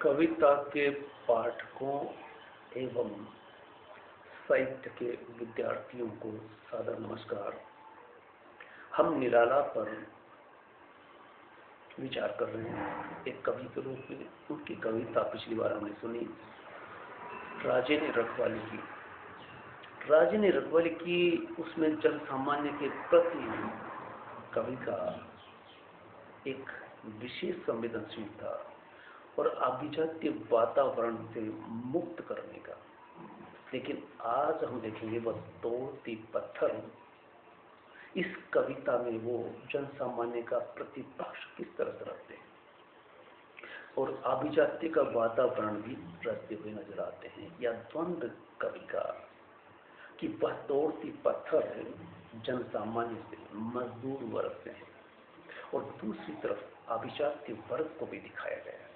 कविता के पाठकों एवं साहित्य के विद्यार्थियों को सादर नमस्कार। हम निराला पर विचार कर रहे हैं एक कवि के रूप में। उनकी कविता पिछली बार हमने सुनी, राजे ने रखवाली की। राजे ने रखवाली की, उसमें जन सामान्य के प्रति कवि का एक विशेष संवेदनशील था और अभिजात्य वातावरण से मुक्त करने का। लेकिन आज हम देखेंगे वह तोड़ती पत्थर। इस कविता में वो जन सामान्य का प्रतिपक्ष किस तरह से रखते हैं और अभिजात्य का वातावरण भी रचते हुए नजर आते हैं। या द्वंद्व कवि का कि वह तोड़ती पत्थर जन सामान्य से, मजदूर वर्ग से है और दूसरी तरफ अभिजात्य वर्ग को भी दिखाया गया है।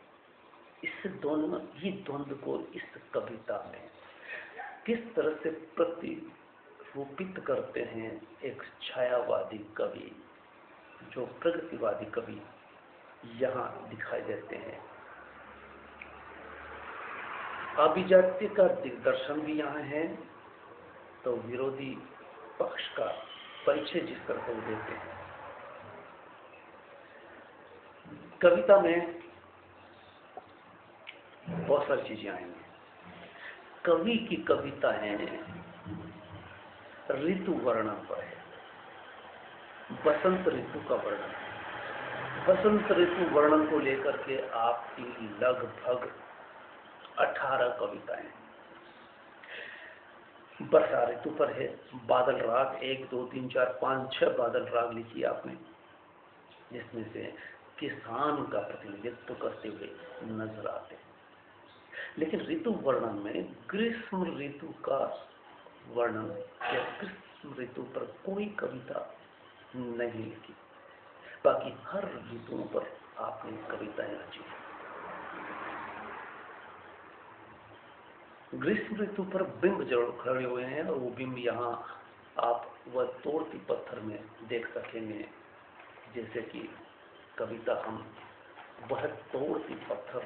इस दोनों ही द्वंद्व को इस कविता में किस तरह से प्रतिरूपित करते हैं एक छायावादी कवि, जो प्रगतिवादी कवि यहाँ दिखाई देते हैं। अभिजात्य का दिग्दर्शन भी यहाँ है, तो विरोधी पक्ष का परिचय जिस तरह से वो देते हैं। कविता में बहुत सारी चीजें आएंगी। कवि की कविता है ऋतु वर्णन पर है, बसंत ऋतु का वर्णन। बसंत ऋतु वर्णन को लेकर के आपकी लगभग 18 कविताएं। वर्षा ऋतु पर है, बादल राग 1 2 3 4 5 6 बादल राग लिखी आपने, जिसमें से किसान का प्रतिनिधित्व करते हुए नजर आते हैं। लेकिन ऋतु वर्णन में ग्रीष्म ऋतु का वर्णन या ग्रीष्म ऋतु पर कोई कविता नहीं लिखी। बाकी हर ऋतुओं पर आपने कविताएं रची। ग्रीष्म ऋतु पर बिंब जरूर खड़े हुए हैं और वो बिंब यहाँ आप वह तोड़ती पत्थर में देख सकेंगे। जैसे कि कविता हम वह तोड़ती पत्थर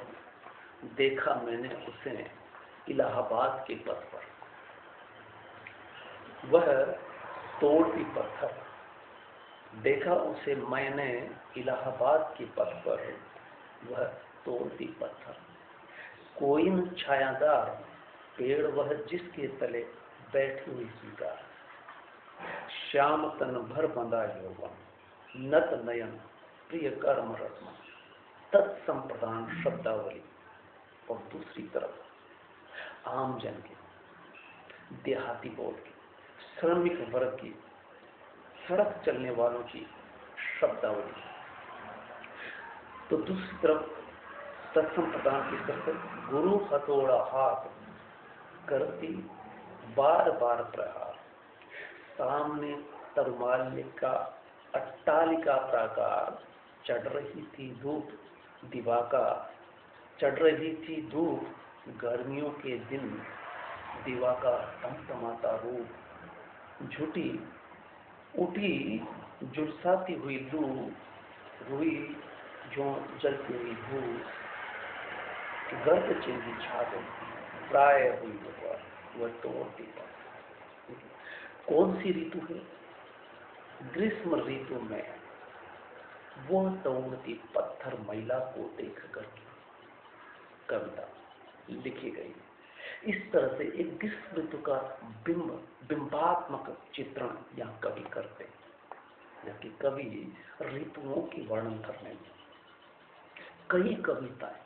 देखा मैंने उसे इलाहाबाद के पथ पर। वह तोड़ती पत्थर देखा उसे मैंने इलाहाबाद के पथ पर। वह तोड़ती पत्थर कोई न छायादार पेड़, वह जिसके तले बैठी हुई स्वीकार। श्याम तन भर बंधा यौवन, नत नयन प्रिय कर्म रत्न, तत्संप्रदान शब्दावली। और दूसरी तरफ आम जन की, देहाती बोल की, श्रमिक वर्ग की, सड़क चलने वालों की शब्दावली। तो दूसरी तरफ तत्संप्रदान की तरफ गुरु हथौड़ा हाथ करती बार बार प्रहार। सामने तरुमाल्य का अट्टालिका प्राकार, चढ़ रही थी धूप दिवाका। चढ़ रही थी धूप गर्मियों के दिन, दिवा का टमटमाता रूप। झूठी उठी झुलसाती हुई लू, हुई जो जलती हुई धूप। गर्द चिन्ही छागो प्राय हुई वह तोड़ती पत्थर। कौन सी ऋतु है? ग्रीष्म ऋतु में वो तोड़ती पत्थर महिला को देख कर कविता लिखी गई। इस तरह से एक ग्रीष्म ऋतु का बिंबात्मक चित्रण यहाँ कवि करते हैं। जबकि कवि ऋतुओं की वर्णन करने में कई कविताएं,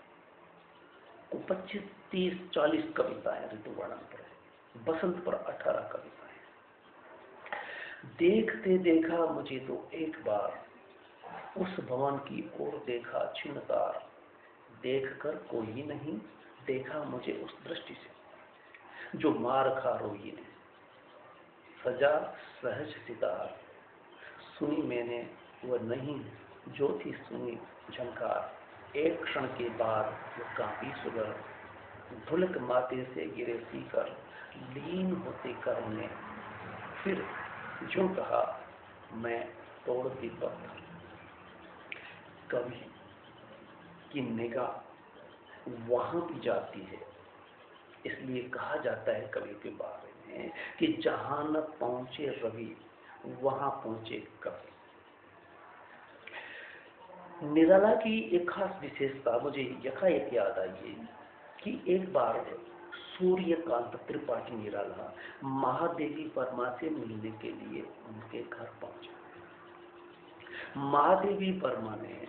25 30 40 कविताएं ऋतु वर्णन पर है। बसंत पर 18 कविताएं। देखते देखा मुझे तो एक बार, उस भवन की ओर देखा छिन्नतार। देखकर कोई नहीं देखा मुझे उस दृष्टि से, जो मार खा रोई ने। सजा सहज सितार, सुनी मैंने वह नहीं जो थी सुनी झंकार। एक क्षण के बाद वो कांपी सुगर, धुलक माथे से गिरे सीकर। लीन होते कर्म में फिर जो कहा मैं तोड़ती पत्थर। कवि की निगाह वहां भी जाती है। इसलिए कहा जाता है कवि के बारे में कि जहां न पहुंचे रवि वहां पहुंचे कवि। निराला की एक खास विशेषता मुझे यकाएक याद आई है कि एक बार सूर्यकांत त्रिपाठी निराला महादेवी वर्मा से मिलने के लिए उनके घर पहुंचे। महादेवी वर्मा ने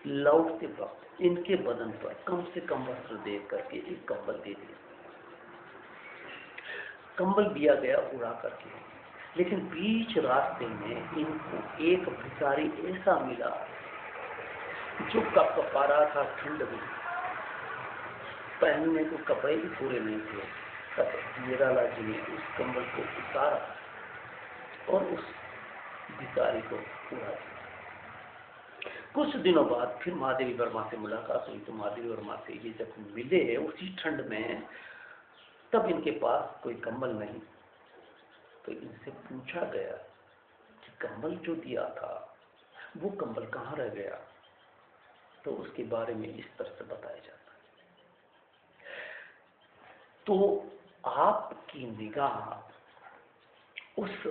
लौटते वक्त इनके बदन पर कम से कम वस्त्र देख करके एक कंबल दे दिया। कंबल दिया गया उड़ा करके, लेकिन बीच रास्ते में इनको एक भिखारी ऐसा मिला जो कपा रहा था ठंड में, पहनने को कपड़े भी पूरे नहीं थे। तब निराला जी ने उस कंबल को उतारा और उस भिखारी को उड़ा दिया। कुछ दिनों बाद फिर महादेवी वर्मा से मुलाकात हुई, तो महादेवी वर्मा से ये जब मिले उसी ठंड में, तब इनके पास कोई कंबल नहीं। तो इनसे पूछा गया कि कंबल जो दिया था वो कंबल कहाँ रह गया। तो उसके बारे में इस तरह से बताया जाता है। तो आपकी निगाह उस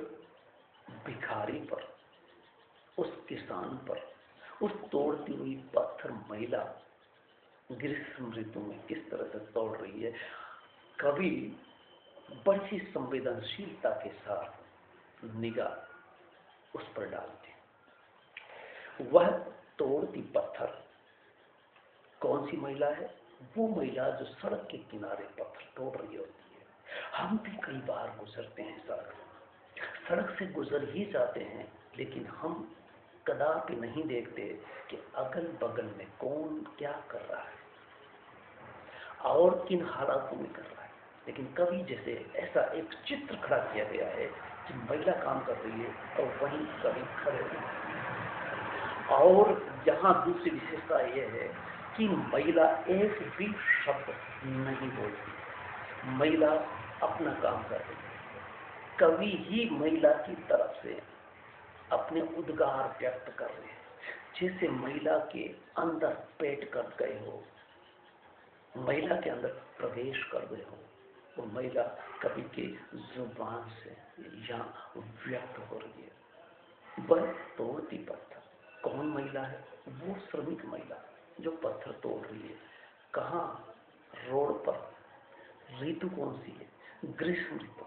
भिखारी पर, उस किसान पर, उस तोड़ती हुई पत्थर महिला ग्रीष्म ऋतु में किस तरह से तोड़ रही है। कवि बड़ी संवेदनशीलता के साथ निगाह उस पर डालते। वह तोड़ती पत्थर कौन सी महिला है? वो महिला जो सड़क के किनारे पत्थर तोड़ रही होती है। हम भी कई बार गुजरते हैं, सड़क से गुजर ही जाते हैं, लेकिन हम कदापि नहीं देखते कि अगल बगल में कौन क्या कर रहा है और किन हालातों में कर रहा है। लेकिन कवि जैसे ऐसा एक चित्र खड़ा किया गया है कि महिला काम कर रही है और वहीं कवि खड़े हैं। और यहाँ दूसरी विशेषता यह है कि महिला एक भी शब्द नहीं बोलती, महिला अपना काम कर रही है। कवि ही महिला की तरफ से अपने उद्गार व्यक्त कर रहे हैं, जैसे महिला के अंदर पेट कर गए हो, महिला के अंदर प्रवेश कर गए हो। वो महिला कवि के जुबान से यहाँ व्यक्त हो रही है। वह तोड़ती पत्थर कौन महिला है? वो श्रमिक महिला जो पत्थर तोड़ रही है। कहाँ? रोड पर। ऋतु कौन सी है? ग्रीष्म ऋतु।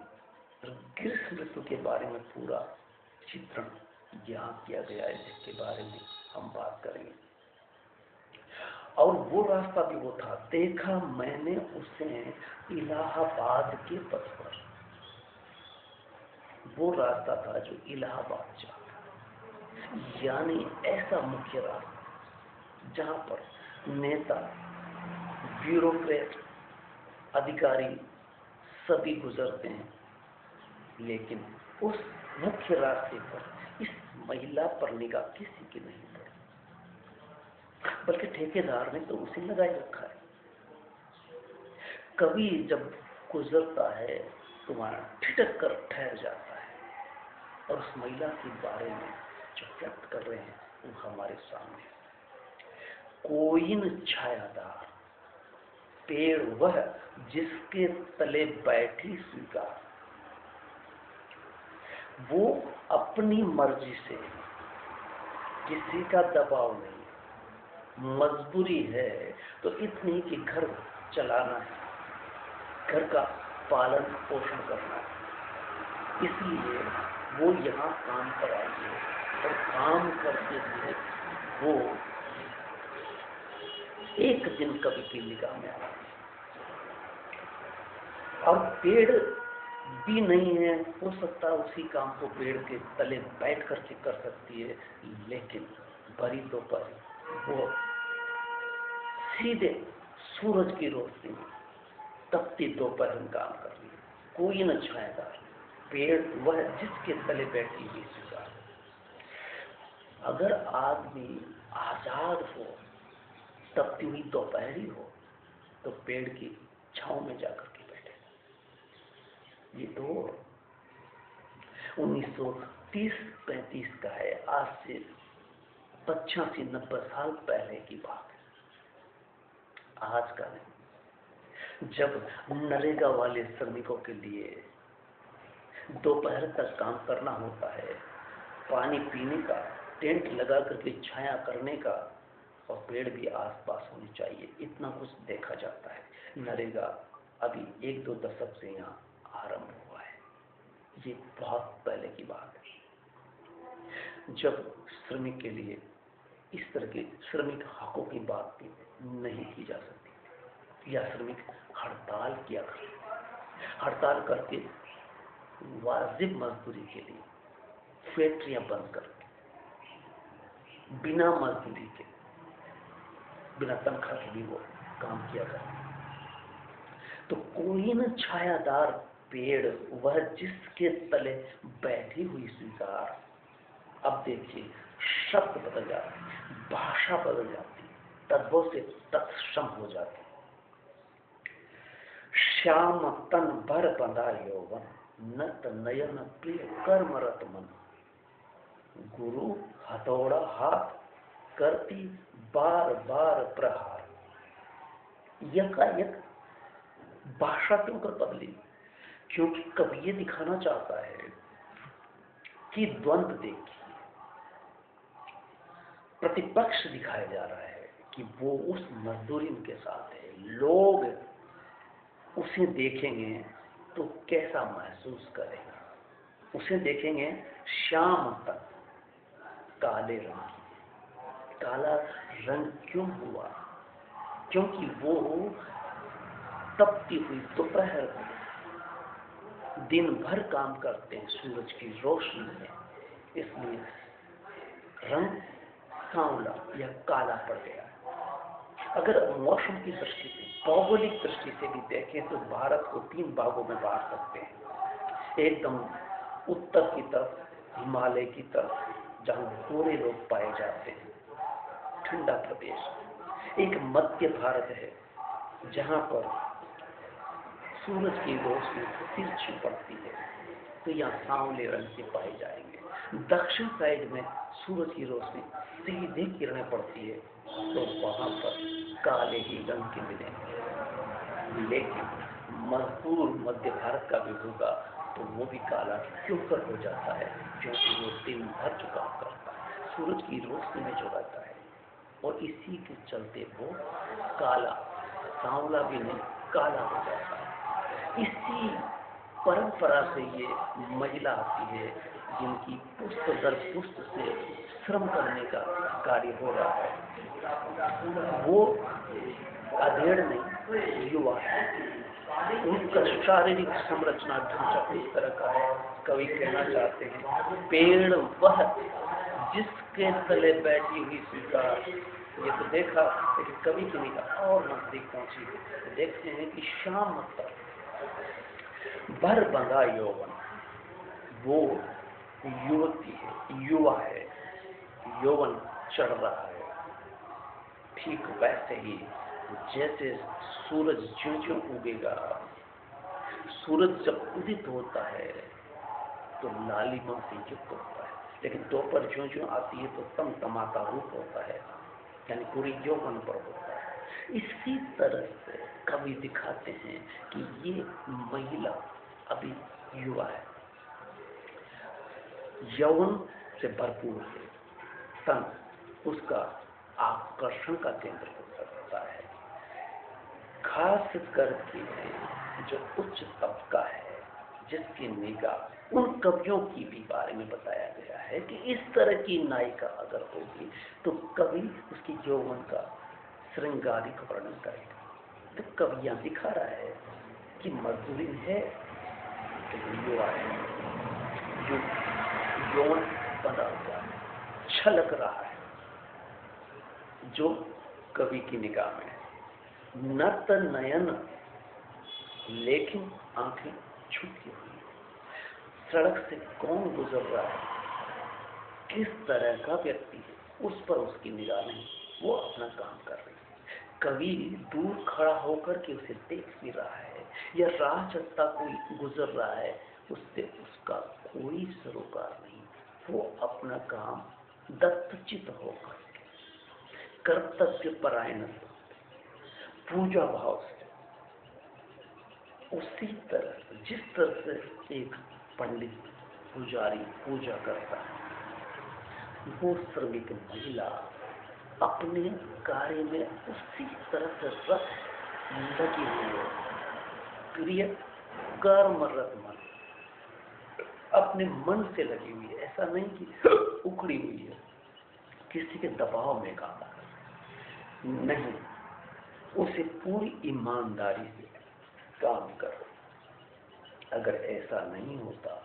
ग्रीष्म ऋतु के बारे में पूरा चित्रण यहाँ किया गया है, जिसके बारे में हम बात करेंगे। और वो रास्ता भी वो था, देखा मैंने उसे इलाहाबाद के पथ पर। वो रास्ता था जो इलाहाबाद जाता, यानी ऐसा मुख्य रास्ता जहां पर नेता, ब्यूरोक्रेट, अधिकारी सभी गुजरते हैं। लेकिन उस मुख्य रास्ते पर इस महिला पर निगाह किसी की नहीं पड़ी, बल्कि ठेकेदार ने तो उसे लगाए रखा है। कवि जब गुजरता है तो वहां ठिठक कर ठहर जाता है, और उस महिला के बारे में जो व्यक्त कर रहे हैं वो हमारे सामने। कोई न छायादार पेड़ वह जिसके तले बैठी स्वीकार, वो अपनी मर्जी से, किसी का दबाव नहीं, मजबूरी है तो इतनी कि घर चलाना है, घर का पालन पोषण करना है। इसलिए वो यहाँ काम पर आई है, और काम करते हुए वो एक दिन कवि की निगाह में आया। और पेड़ भी नहीं है, हो सकता है उसी काम को पेड़ के तले बैठ करके कर सकती है, लेकिन भरी दोपहर वो सीधे सूरज की रोशनी में तपती दोपहर में काम कर रही है। कोई न छायादार पेड़ वह जिसके तले बैठी हुई स्वीकार। अगर आदमी आजाद हो, तपती हुई दोपहरी हो, तो पेड़ की छांव में जाकर के बैठे। ये दौर 1930-35 का है, आज से 85-90 साल पहले की बात है। आज का नहीं। जब नरेगा वाले श्रमिकों के लिए दोपहर तक काम करना होता है, पानी पीने का, टेंट लगा करके छाया करने का, और पेड़ भी आसपास होने चाहिए, इतना कुछ देखा जाता है। नरेगा अभी 1-2 दशक से यहाँ आरंभ हुआ है। ये बहुत पहले की बात है, जब श्रमिक के लिए इस तरह के श्रमिक हकों की बात भी नहीं की जा सकती, या श्रमिक हड़ताल किया करते, हड़ताल करके वाजिब मजदूरी के लिए फैक्ट्रियां बंद करके, बिना मजदूरी के, बिना तनख्वाह के भी वो काम किया करते। तो कोई न छायादार पेड़, वह जिसके तले बैठी हुई स्वीकार। अब देखिए, शब्द बदल जाते, भाषा बदल जाती, तद्भव से तत्सम हो जाती। श्याम तन भर बंधा यौवन, नत नयन प्रिय कर्मरत मन। गुरु हथौड़ा हाथ करती बार बार प्रहार। यकायक भाषा क्यों कर बदली? क्योंकि कवि ये दिखाना चाहता है कि द्वंद्व देखिए, प्रतिपक्ष दिखाया जा रहा है कि वो उस मजदूरी के साथ है। लोग उसे देखेंगे तो कैसा महसूस करेगा? उसे देखेंगे श्याम तक, काले रंग की। काला रंग क्यों हुआ? क्योंकि वो तपती हुई दोपहर में दिन भर काम करते हैं सूरज की रोशनी में, इसलिए रंग सांवला या काला पड़ गया। अगर मौसम की दृष्टि से, भौगोलिक दृष्टि से भी देखें तो भारत को 3 भागों में बांट सकते हैं। एकदम उत्तर की तरफ, हिमालय की तरफ, जहां गोरे लोग पाए जाते हैं, ठंडा प्रदेश। एक मध्य भारत है जहां पर सूरज की रोशनी तिरछी पड़ती है, तो यहाँ सांवले रंग के पाए जाएंगे। दक्षिण साइड में सूरज की रोशनी सीधे किरणें पड़ती है, तो वहां पर काले ही रंग के मिलेंगे। लेकिन मजदूर मध्य भारत का भी होगा तो वो भी काला क्यों कर हो जाता है? क्योंकि वो दिन भर जो काम करता है सूरज की रोशनी में जो रहता है, और इसी के चलते वो काला, सांवला भी नहीं, काला हो जाता है। इसी परंपरा से ये महिला आती है जिनकी पुष्ट दर पुष्ट से श्रम करने का कार्य हो रहा है। वो अधेड़ नहीं, युवा है। उनका शारीरिक संरचना ढांचा इस तरह का है, कवि कहना चाहते हैं पेड़ वह जिसके तले बैठी हुई स्वीकार। ये तो देखा, लेकिन कवि की निगाह और नजदीक पहुंची, तो देखते हैं कि शाम तक भर बंधा यौवन, वो युवती है, युवा है, यौवन चढ़ रहा है। ठीक वैसे ही जैसे सूरज ज्यों-ज्यों उगेगा, सूरज जब उदित होता है तो लालिमा से युक्त होता है, लेकिन दोपहर ज्यों-ज्यों आती है तो तमतमाता रूप होता है, यानी पूरी यौवन पर होता है। इसी तरह से कवि दिखाते हैं कि ये महिला अभी युवा है, यौवन से भरपूर है, तन उसका आकर्षण का केंद्र हो सकता है। खास करके जो उच्च तबका है, जिसकी निगाह उन कवियों की भी बारे में बताया गया है कि इस तरह की नायिका अगर होगी तो कवि उसकी यौवन का श्रृंगारिक वर्णन करेगा। तो कवि यहाँ दिखा रहा है कि मजदूरी है, युवा है, यौवन बंधा हुआ है, छलक रहा है, जो कवि की निगाह में है। नत नयन, लेकिन आंखें छुपी हुई। सड़क से कौन गुजर रहा है, किस तरह का व्यक्ति है, उस पर उसकी निगाह नहीं, वो अपना काम कर रही है। कवि दूर खड़ा होकर के उसे देख भी रहा है, या राह चलता कोई गुजर रहा है, उससे उसका कोई सरोकार नहीं। वो अपना काम दत्तचित होकर कर्तव्य परायण पूजा भाव से, उसी तरह से जिस तरह से एक पंडित पुजारी पूजा करता है, वो श्रमिक महिला अपने कार्य में उसी तरह से रस लगी हुई है, प्रिय कर्मरत मन, अपने मन से लगी हुई है। ऐसा नहीं कि उखड़ी हुई है, किसी के दबाव में काम नहीं, उसे पूरी ईमानदारी से काम करो। अगर ऐसा नहीं होता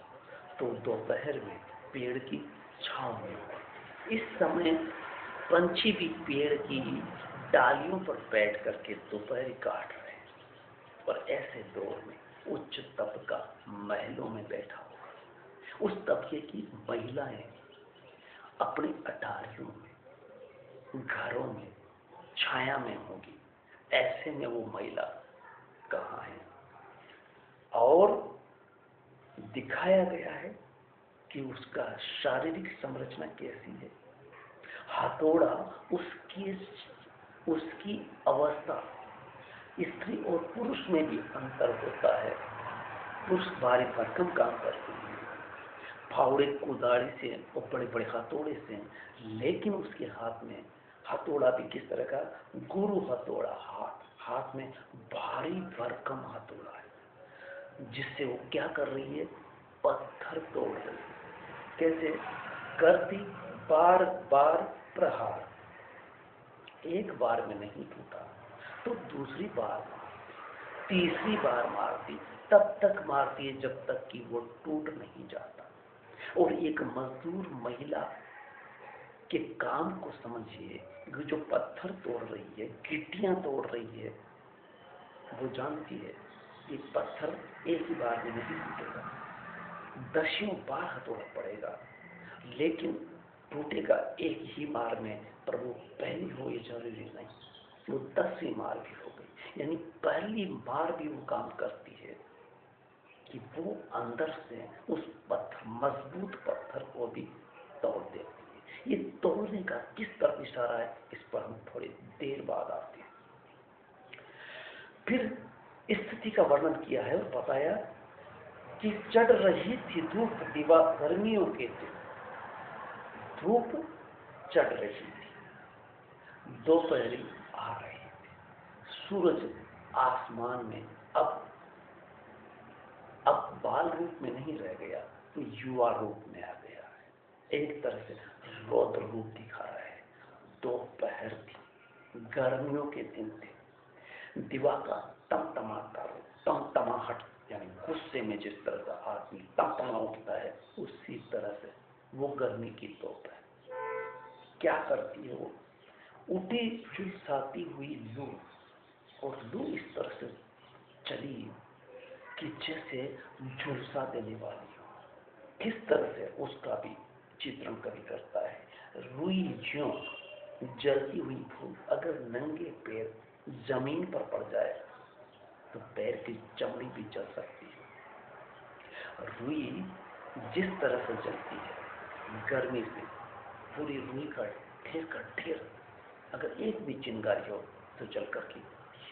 तो दोपहर में पेड़ की छांव में हो। इस समय पंछी भी पेड़ की डालियों पर बैठ करके दोपहर काट रहे हैं, और ऐसे दौर में उच्च तबका महलों में बैठा होगा। उस तबके की महिलाएं अपने अटारियों में, घरों में छाया में होगी। ऐसे में वो महिला कहाँ है? और दिखाया गया है कि उसका शारीरिक संरचना कैसी है। हथौड़ा उसकी अवस्था, स्त्री और पुरुष में भी अंतर होता है। पुरुष भारी भरकम काम करते हैं, फावड़े कुदाड़ी से और बड़े बड़े हथौड़े से, लेकिन उसके हाथ में हथौड़ा भी किस तरह का? गुरु हथौड़ा, हाथ में भारी भरकम हथौड़ा है, जिससे वो क्या कर रही है? पत्थर तोड़ रही है। कैसे करती? बार बार प्रहार। एक बार में नहीं टूटा तो दूसरी बार मारती, तीसरी बार मारती, तब तक मारती है जब तक कि वो टूट नहीं जाता। और एक मजदूर महिला के काम को समझिए, जो पत्थर तोड़ रही है, गिट्टियां तोड़ रही है, वो जानती है कि पत्थर एक ही बार में नहीं टूटेगा, दसियों बार हथौड़ा पड़ेगा, लेकिन टूटेगा एक ही बार में। पर वो पहली हो ये जरूरी नहीं, वो 10वीं बार भी हो गई, यानी पहली बार भी वो काम करती है कि वो अंदर से उस पत्थर, मजबूत पत्थर को भी तोड़ देती है। ये तोड़ने का किस तरफ इशारा है, इस पर हम थोड़ी देर बाद आते हैं। फिर स्थिति का वर्णन किया है और बताया कि चढ़ रही थी धूप, दीवा गर्मियों के दिन धूप चढ़ रही थी, दोपहरी आ रही थी, सूरज आसमान में अब बाल रूप में नहीं रह गया, तो युवा रूप में आ गया है। एक तरह से रौद्र रूप दिखा रहा है। दोपहर थी, गर्मियों के दिन थे, दिवा का टमटमाता रूप, टमटमाहट, यानी गुस्से में जिस तरह का आदमी टमटमा उठता है, उसी तरह से वो गर्मी की दोपहर क्या करती है? वो उठी झुलसाती हुई लू, और लू इस तरह से चली कि जैसे झुलसा देने वाली हो। किस तरह से उसका भी चित्रण कवि करता है। रुई ज्यों जलती हुई फूल, अगर नंगे पैर जमीन पर पड़ जाए तो पैर की चमड़ी भी जल सकती है। रुई जिस तरह से जलती है गर्मी से, पूरी रुई का ढेर अगर एक भी चिंगारी हो तो जल करके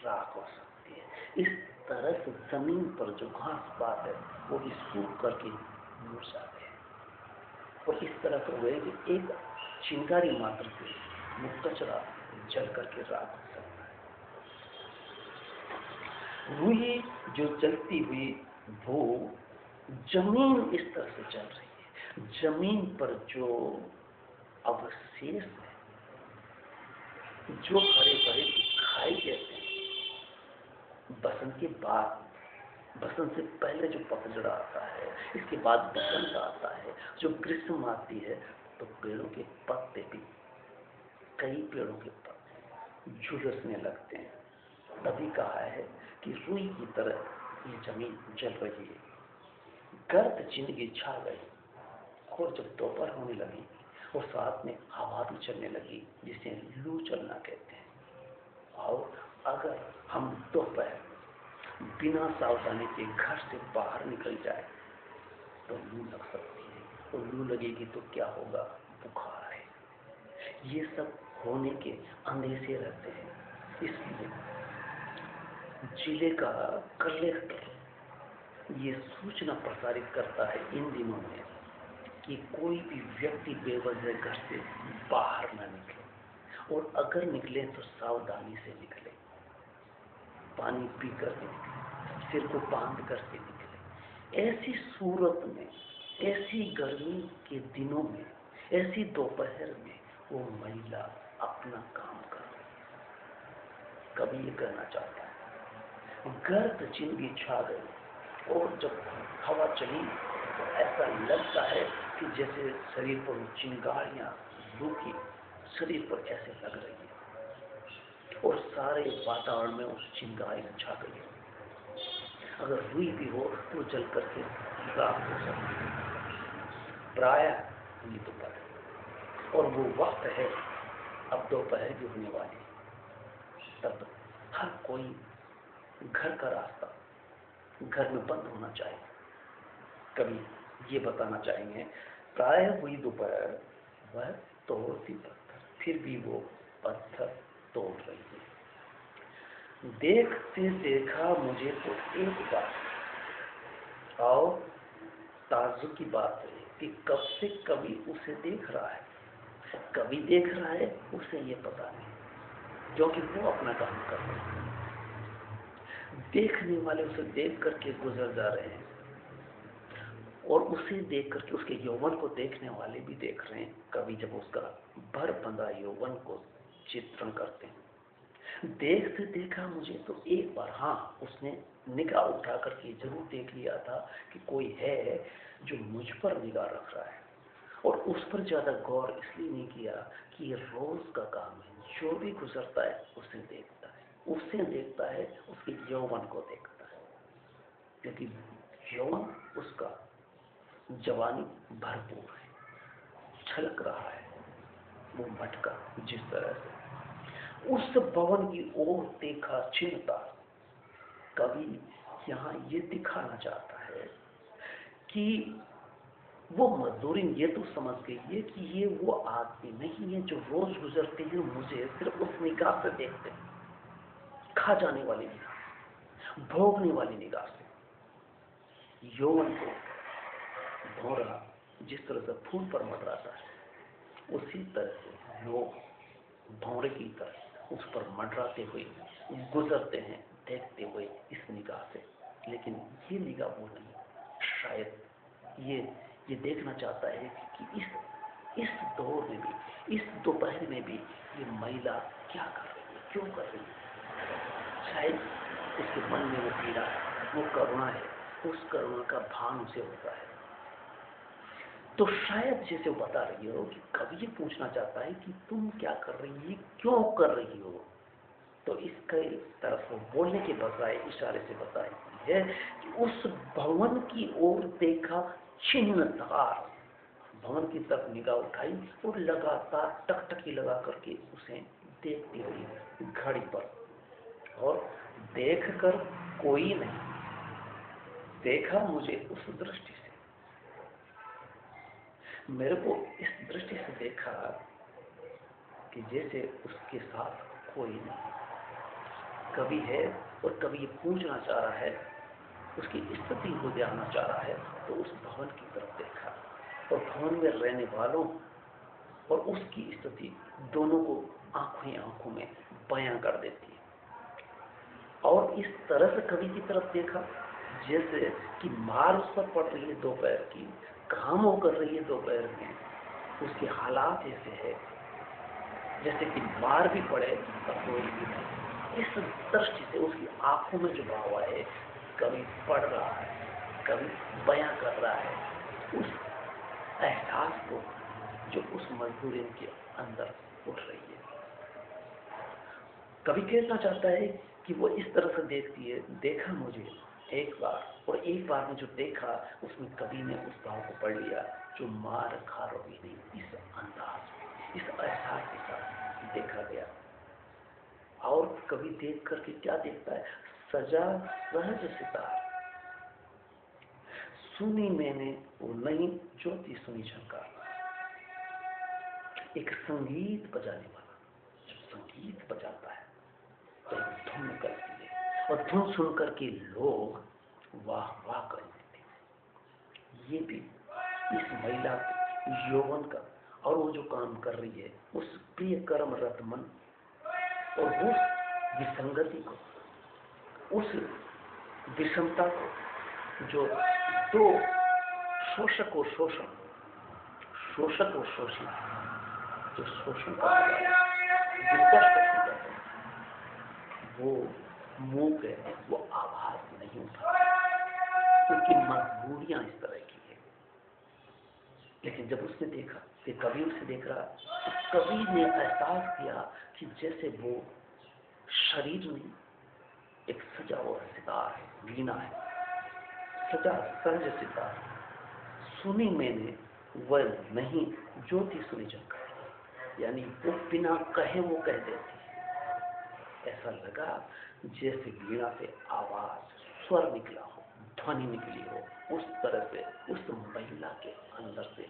राख हो सकती है। इस तरह से जमीन पर जो घास पात है वो भी सूख करके मुड़ जाते हैं, और इस तरह से हुए कि एक चिंगारी मात्र से वो कचरा जल करके राख हो सकता है। रुई जो जलती हुई वो जमीन इस तरह से जल रही है। जमीन पर जो अवशेष है, जो हरे भरे दिखाई देते हैं बसंत के बाद, बसंत से पहले जो पतझड़ आता है, इसके बाद बसंत आता है, जो ग्रीष्म आती है, तो पेड़ों के पत्ते भी, कई पेड़ों के पत्ते झुलसने लगते हैं। तभी कहा है कि रुई की तरह ये जमीन जल रही है। गर्द जिंदगी छा गई, और जब दोपहर होने लगी और साथ में हवा भी चलने लगी, जिसे लू चलना कहते हैं। और अगर हम दोपहर बिना सावधानी के घर से बाहर निकल जाए तो लू लग सकती है, और लू लगेगी तो क्या होगा? बुखार है। ये सब होने के अंदेशे रहते हैं। इसलिए जिले का कलेक्टर ये सूचना प्रसारित करता है इन दिनों में कि कोई भी व्यक्ति बेवजह घर से बाहर न निकले, और अगर निकले तो सावधानी से निकले, पानी पी कर के निकले, सिर को बांध कर के निकले। ऐसी सूरत में, ऐसी गर्मी के दिनों में, ऐसी दोपहर में वो महिला अपना काम कर रही है। कभी ये कहना चाहता है, गर्द जिंदगी छा गई और जब हवा चली तो ऐसा लगता है कि जैसे शरीर पर चिंगारियां रूकी शरीर पर ऐसे लग रही है और सारे वातावरण में उस चिंगारियां छा गई है। अगर रुई भी हो तो जल करके राख हो सकती है। प्रायः ये दोपहर, और वो वक्त है अब दोपहर भी होने वाली है। तब हर कोई घर का रास्ता घर में बंद होना चाहिए। कभी ये बताना चाहेंगे, प्राय हुई दोपहर वह तोड़ती पत्थर, फिर भी वो पत्थर तोड़ रही है। देखते देखा मुझे तो एक बार, और ताज्जुब की बात है कि कब से कभी उसे देख रहा है, कभी देख रहा है उसे ये पता नहीं, क्योंकि वो अपना काम कर रहा है। देखने वाले उसे देख करके गुजर जा रहे हैं, और उसे देख करके उसके यौवन को देखने वाले भी देख रहे हैं। कभी जब उसका भर बंधा यौवन को चित्रण करते हैं, देखते देखा मुझे तो एक बार, हाँ उसने निगाह उठा करके जरूर देख लिया था कि कोई है जो मुझ पर निगाह रख रहा है, और उस पर ज्यादा गौर इसलिए नहीं किया कि ये रोज का काम है। जो भी गुजरता है उसे देखता है, उससे देखता है, उसके यौवन को देखता है, क्योंकि यौवन उसका जवानी भरपूर है, छलक रहा है। वो मटका जिस तरह से उस भवन की ओर देखा चिंता, कभी यहाँ ये दिखाना चाहता है कि वो मजदूरी ये तो समझ गई है कि ये वो आदमी नहीं है जो रोज गुजरते हैं मुझे सिर्फ उस निगाह से देखते हैं, खा जाने वाली निगाह, भोगने वाली निगाह से। यौवन को भौरा जिस तरह से फूल पर मंडराता है, उसी तरह से लोग भौरे की तरह उस पर मंडराते हुए गुजरते हैं, देखते हुए इस निगाह से। लेकिन ये निगाह वो नहीं, शायद ये देखना चाहता है कि इस दौर में भी, इस दोपहर में भी ये महिला क्या कर रही है, क्यों कर रही है। शायद उसके मन में वो पीड़ा है, वो करुणा है, उस करुणा का भान उसे होता है। तो शायद जैसे वो बता रही हो कि कभी ये पूछना चाहता है कि तुम क्या कर रही है, क्यों कर रही हो। तो इसके तरफ वो बोलने के बजाय इशारे से बताई है कि उस भवन की ओर देखा चिन्हदार, भवन की तरफ निगाह उठाई और लगातार टकटकी लगा करके उसे देखती हुई घड़ी पर, और देखकर कोई नहीं, देखा मुझे उस दृष्टि से, मेरे को इस दृष्टि से देखा कि जैसे उसके साथ कोई नहीं, कभी है और कभी ये पूछना चाह रहा है, उसकी स्थिति को जानना चाह रहा है। तो उस भवन की तरफ देखा, और भवन में रहने वालों और उसकी स्थिति दोनों को आंखों ही आंखों में बयां कर देती है। और इस तरह से कवि की तरफ देखा जैसे कि मार उस पर पड़ रही है दोपहर की, काम वो कर रही है दोपहर में, उसके हालात ऐसे है जैसे कि मार भी पड़े और कोई भी नहीं। इस दृष्टि से उसकी आंखों में जो भाव है, कभी पढ़ रहा है, कभी बयां कर रहा है उस एहसास को जो उस मजदूरी के अंदर उठ रही है। कभी कहना चाहता है कि वो इस तरह से देखती है, देखा मुझे एक बार, और एक बार में जो देखा उसमें कभी ने उस भाव को पढ़ लिया जो मार खा रही नहीं, इस अंदाज में, इस एहसास के साथ देखा गया। और कभी देख करके क्या देखता है, सजा सहज सितार, सुनी मैंने वो नहीं ज्योति सुनी झंकार। एक संगीत बजाने वाला जो संगीत बजाता है तो धुन निकलती है, और धुन सुनकर के लोग वाह वाह करते थे। ये भी इस महिला के यौवन का और वो जो काम कर रही है उस प्रिय कर्म रत मन और उस विसंगति को, उस विषमता को, जो दो शोषक और शोषण, शोषक और शोषित, जो शोषण कर रहा है, जिसका शोषण कर रहा है, वो मुंह कहते हैं, वो आवाज नहीं उठा, क्योंकि मजबूरियां इस तरह की है। लेकिन जब उसने देखा, फिर कवि उसे देख रहा, तो कवि ने एहसास किया कि जैसे वो शरीर में एक सजा हुआ सितार है, वीणा है, सजा संज सितार सुनी मैंने वह नहीं जो थी सुनी जब, यानी वो बिना कहे वो कह देती है। ऐसा लगा जैसे वीणा से आवाज, स्वर निकला हो, ध्वनि निकली हो, उस तरह से उस महिला के अंदर से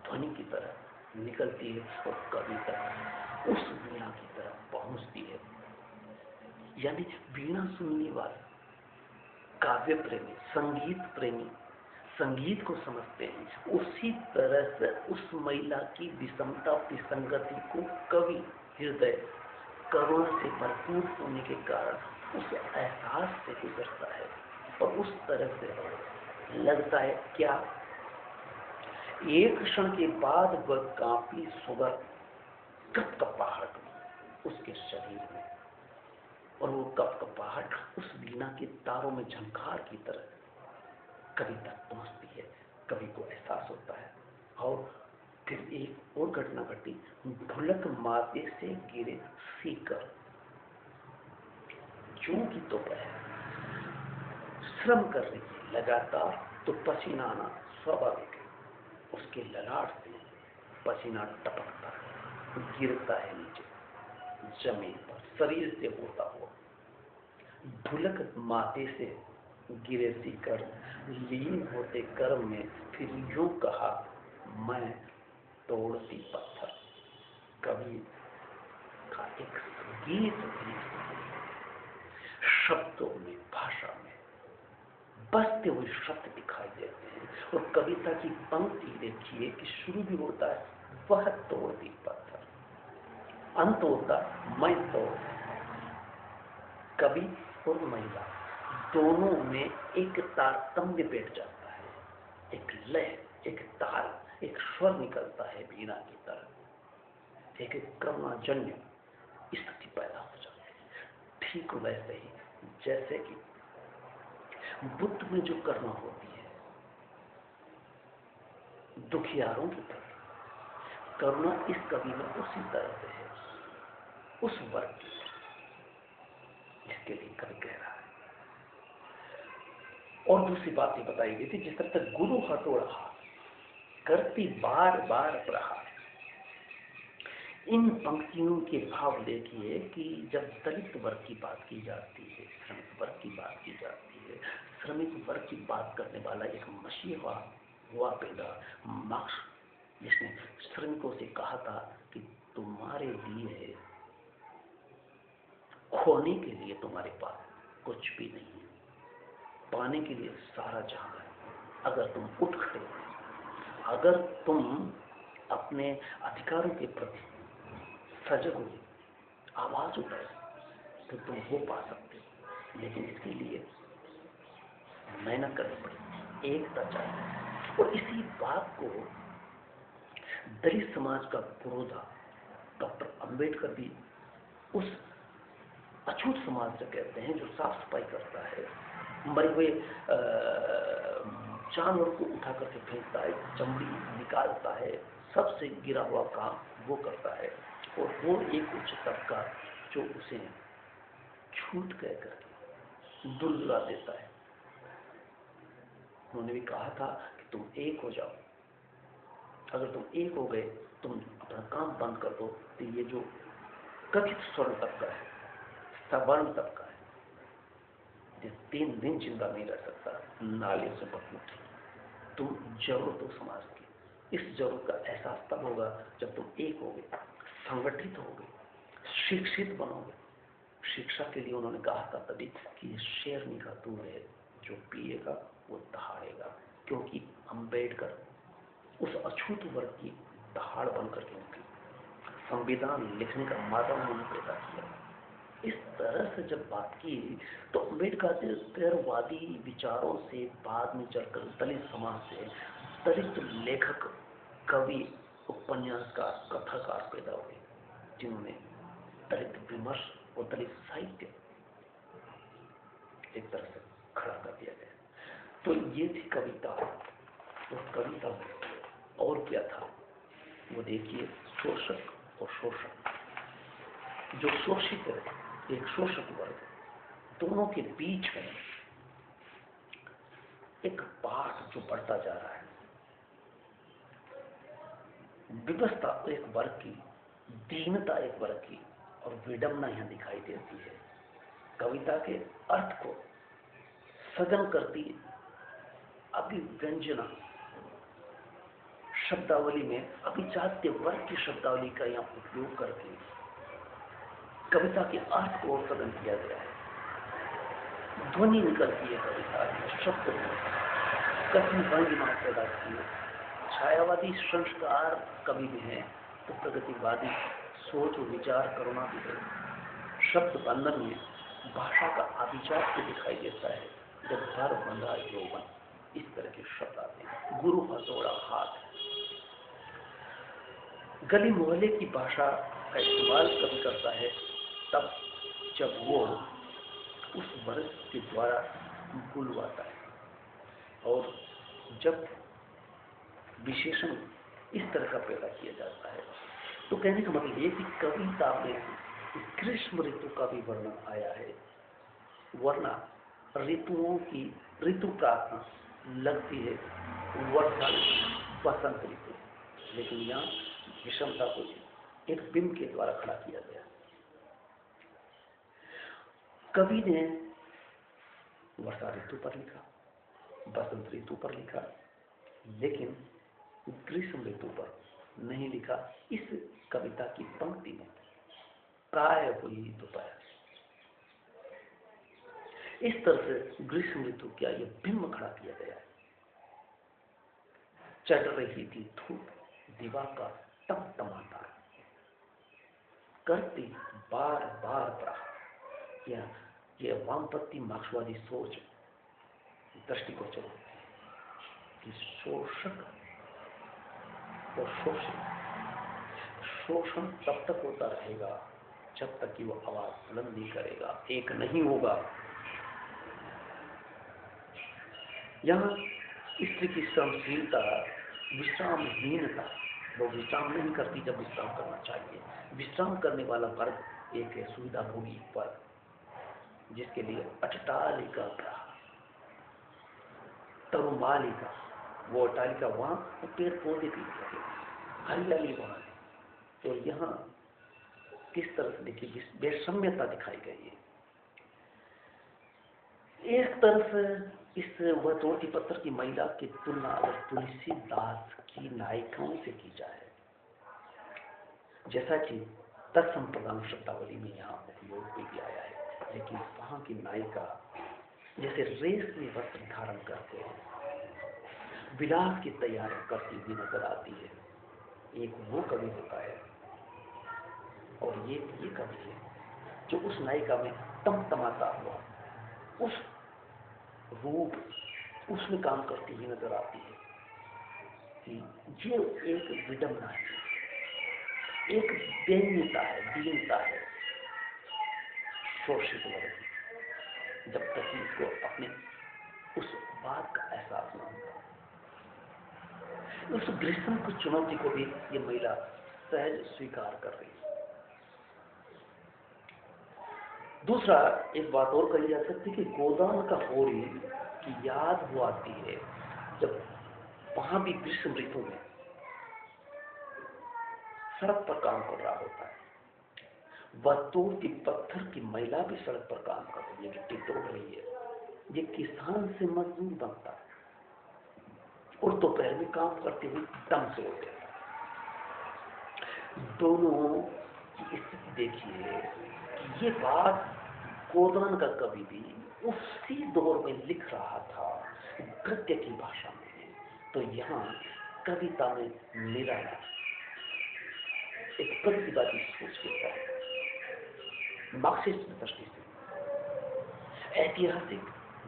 ध्वनि की तरह निकलती है और कवि तक उस वीणा की तरफ पहुंचती है। यानी वीणा सुनने वाला काव्य प्रेमी, संगीत प्रेमी संगीत को समझते हैं, उसी तरह से उस महिला की विषमता विसंगति को कवि हृदय करुणा से भरपूर होने के कारण उस एहसास से गुजरता है और उस तरह से लगता है क्या एक क्षण के बाद वह कांपी सुबह कपकपाहट उसके शरीर में, और वो कपकपाहट उस वीणा के तारों में झंकार की तरह कवि तक पहुंचती है। कवि को एहसास होता है। और फिर एक और घटना घटी, ढुलक माथे से गिरे सीकर, जूं की तो श्रम कर रही है लगातार, तो पसीना आना स्वाभाविक है, उसके ललाट से पसीना टपकता है, गिरता है नीचे जमीन पर शरीर से होता हुआ। ढुलक माथे से गिरे सीकर, लीन होते कर्म में, फिर यूं कहा मैं तोड़ती पत्थर। कवि का एक गीत भी शब्दों में, भाषा में बसते हुए शब्द दिखाई देते हैं। और कविता की पंक्ति देखिए कि शुरू भी होता है वह तोड़ती पत्थर, अंत होता मैं तोड़। कवि और महिला दोनों में एक तारतम्य बैठ जाता है, एक लय, एक ताल, एक स्वर निकलता है वीणा की तरह, एक करुणाजन्य स्थिति पैदा हो जाती है। ठीक वैसे ही जैसे कि बुद्ध में जो करुणा होती है दुखियारों की तरह, करुणा इस कवि में उसी तरह से है, उस वर्ग की, जिसके लिए कवि कह रहा है। और दूसरी बात ये बताई गई थी, जिस तरह तक गुरु हटोड़ा करती बार बार प्रहार। इन पंक्तियों के भाव देखिए कि जब दलित वर्ग की बात की जाती है, श्रमिक वर्ग की बात की जाती है, श्रमिक वर्ग की बात करने वाला एक मसीहा हुआ पैदा मार्क्स, जिसने श्रमिकों से कहा था कि तुम्हारे लिए खोने के लिए तुम्हारे पास कुछ भी नहीं है, पाने के लिए सारा जहां है। अगर तुम उठ खड़े, अगर तुम अपने अधिकारों के प्रति सजग हो, आवाज उठाए, तो तुम वो पा सकते हो। लेकिन इसके लिए मेहनत करनी पड़ेगी, एकता चाहिए। और इसी बात को दलित समाज का पुरोधा डॉक्टर अंबेडकर भी उस अछूत समाज से कहते हैं जो साफ सफाई करता है, मरे हुए जानवर को उठा करके फेंकता है, चमड़ी निकालता है, सबसे गिरा हुआ काम वो करता है। और वो एक उच्च तबका जो उसे छूट कह करके दुर्दुरा देता है। उन्होंने भी कहा था कि तुम एक हो जाओ, अगर तुम एक हो गए, तुम अपना काम बंद कर दो, तो ये जो कथित स्वर्ण तबका है, सवर्ण तबका है, जो 3 दिन जिंदा नहीं रह सकता, नालियों से बदमुठ, तुम जरूरत हो समाज की। इस जरूरत का एहसास तब होगा जब तुम एक होगे, संगठित होगे, शिक्षित बनोगे, शिक्षा के लिए उन्होंने कहा था तभी कि ये शेरनी का दूध है, जो पिएगा वो दहाड़ेगा, क्योंकि अम्बेडकर उस अछूत वर्ग की दहाड़ बनकर के उनकी संविधान लिखने का मादा उन्होंने पैदा किया। इस तरह से जब बात की तो अम्बेडकरवादी विचारों से बाद में चलकर दलित समाज से दलित लेखक, कवि, उपन्यासकार, कथाकार पैदा हुए, जिन्होंने दलित विमर्श और दलित साहित्य एक तरह से खड़ा कर दिया गया। तो ये थी कविता। उस कविता में और क्या था वो देखिए, शोषक और शोषक, जो शोषित है, एक शोषक वर्ग, दोनों के बीच में एक पाठ जो बढ़ता जा रहा है, विवशता एक वर्ग की, दीनता एक वर्ग की, और विडंबना यहां दिखाई देती है। कविता के अर्थ को सघन करती अभिव्यंजना शब्दावली में अभिजात्य वर्ग की शब्दावली का यहाँ उपयोग करके कविता के अर्थ को सघन किया गया है। ध्वनि निकलती है कविता की, शब्द कथन भंगिमा पैदा की है। छायावादी संस्कार कवि में है तो प्रगतिवादी सोच और विचार करुणा भी है। शब्द बंधन में भाषा का अभिजात्य दिखाई देता है। जब भर बंधा यौवन, इस तरह के शब्द आते हैं। गुरु हथौड़ा हाथ, गली मोहल्ले की भाषा का इस्तेमाल कभी करता है तब जब वो उस वर्ग के द्वारा बुलवाता है, और जब विशेषण इस तरह का पैदा किया जाता है। तो कहने का मतलब ये कि कविता में ग्रीष्म ऋतु का भी वर्णन आया है, वरना ऋतुओं की ऋतु प्रार्थना लगती है वर्षा बसंत ऋतु, लेकिन यहाँ विषमता को एक बिंब के द्वारा खड़ा किया गया। कवि ने वर्षा ऋतु पर लिखा, बसंत ऋतु पर लिखा, लेकिन ग्रीष्म ऋतु पर नहीं लिखा। इस कविता की पंक्ति में प्राय हुई दोपहर, इस तरह से ग्रीष्म ऋतु क्या यह बिंब खड़ा किया गया है। चढ़ रही थी धूप, दीवार का टमटमाता करती बार बार प्रहार। यह वामपंथी मार्क्सवादी सोच दृष्टिगोचर होती है कि शोषक और शोषित, शोषण तब तक होता रहेगा जब तक कि वो आवाज बुलंद नहीं करेगा, एक नहीं होगा। यहाँ स्त्री की श्रमशीलता, विश्रामहीनता, वो विश्राम नहीं करती जब विश्राम करना चाहिए। विश्राम करने वाला वर्ग एक है सुविधा भोगी वर्ग, जिसके लिए अट्टालिका तरुमालिका, वो अट्टालिका वहां पेड़ पौधे भी लगे, हरियाली वहां है। तो यहाँ किस तरह से देखिए बेसम्यता दिखाई गई है। एक तरफ इस वह तोड़ती पत्थर की महिला की तुलना अगर तुलसीदास की नायिकाओं से की जाए, जैसा कि तत्संप्रदान शब्दावली में यहाँ उपयोग भी आया है, लेकिन वहां की नायिका जैसे रेशमी वस्त्र धारण करते हैं, विलास की तैयारी करती हुई नजर आती है। एक वो कवि होता है और ये कवि है जो उस नायिका में तमतमाता हुआ उस रूप उसमें काम करती हुई नजर आती है कि ये एक विडंबना है, एक दैन्यता है, दीनता है शोषित वर्ग, जब तक कि इसको अपने उस बात का एहसास न होता। उस ग्रीष्म की चुनौती को भी ये महिला सहज स्वीकार कर रही है। दूसरा एक बात और कही जा सकती है कि गोदान का होरी की याद वो आती है जब वहां भी ग्रीष्म ऋतु में सड़क पर काम कर रहा होता है। वस्तुओं की पत्थर की महिला भी सड़क पर काम कर रही है, गिट्टी तोड़ रही है। ये किसान से मजदूर बनता है और दोपहर में काम करते हुए दम से उठे। दोनों स्थिति देखिए कि ये बात गोदान का कवि भी उसी दौर में लिख रहा था गद्य की भाषा में, तो यहाँ कविता में निराला एक प्रतिवादी सोच के तहत मार्क्सिस्ट दृष्टि से, ऐतिहासिक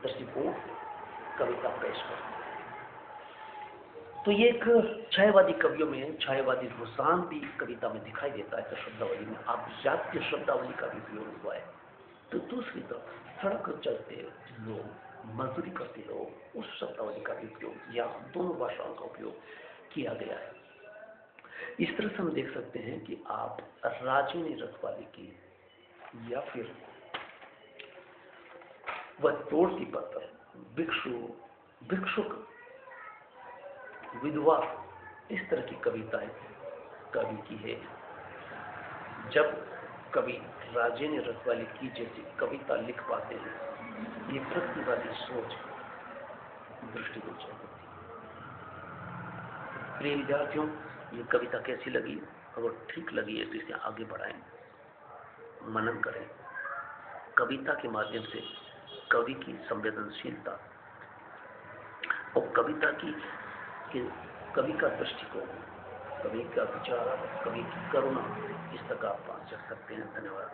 दृष्टिकोण से कविता पेश करती है। तो ये एक छायावादी कवियों में छायावादी रुझान भी कविता में दिखाई देता है। तो शब्दावली में आप जातीय शब्दावली का भी उपयोग हुआ है। तो दूसरी तरफ सड़क पर चलते लोग, मजदूरी करते लोग, उस शब्दावली का भी उपयोग या दोनों भाषाओं का उपयोग किया गया है। इस तरह से हम देख सकते हैं कि आप राजे रखवाली की या फिर वह तोड़ती पत्थर, भिक्षुक, विधवा, इस तरह की कविताएं कवि की है। जब कवि राजे ने रखवाली की जैसी कविता लिख पाते हैं, ये प्रतिवादी सोच दृष्टिगोचर होती है। प्रिय विद्यार्थियों, ये कविता कैसी लगी? अगर ठीक लगी है तो इसे आगे बढ़ाएं, मनन करें। कविता के माध्यम से कवि की संवेदनशीलता और कवि का दृष्टिकोण, कवि का विचार, कवि की करुणा, इस तक आप पहुंच सकते हैं। धन्यवाद।